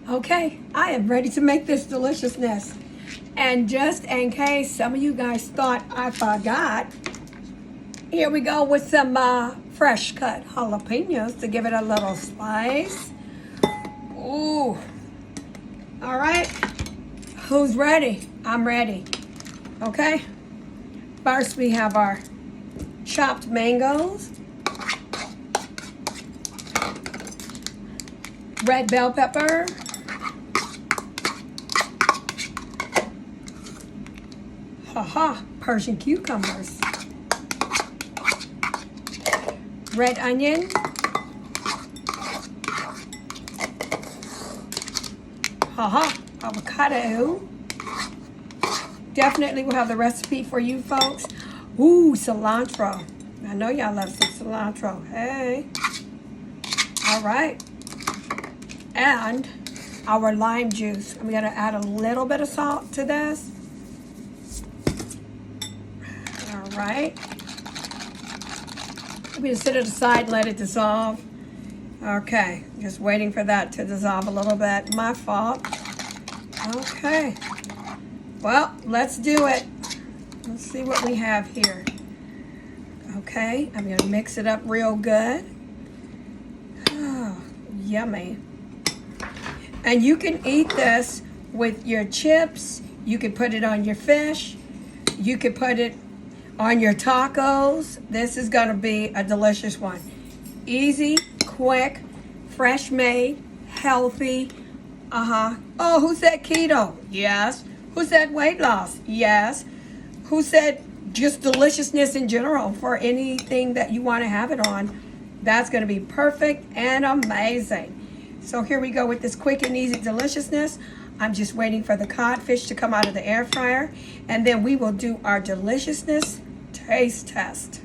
Okay, I am ready to make this deliciousness. And just in case some of you guys thought I forgot, here we go with some fresh cut jalapeños to give it a little spice. Ooh. All right. Who's ready? I'm ready. Okay. First we have our chopped mangoes, red bell pepper, Persian cucumbers, red onion, avocado. Definitely will have the recipe for you folks. Ooh, cilantro. I know y'all love some cilantro. Hey. All right. And our lime juice. I'm going to add a little bit of salt to this. All right. I'm going to set it aside and let it dissolve. Okay. Just waiting for that to dissolve a little bit. My fault. Okay. Well, let's do it. Let's see what we have here. Okay, I'm going to mix it up real good. Oh, yummy. And you can eat this with your chips. You could put it on your fish. You could put it on your tacos. This is going to be a delicious one. Easy, quick, fresh made, healthy. Oh, who said keto? Yes. Who said weight loss? Yes. Who said just deliciousness in general for anything that you want to have it on? That's going to be perfect and amazing. So here we go with this quick and easy deliciousness. I'm just waiting for the codfish to come out of the air fryer, and then we will do our deliciousness taste test.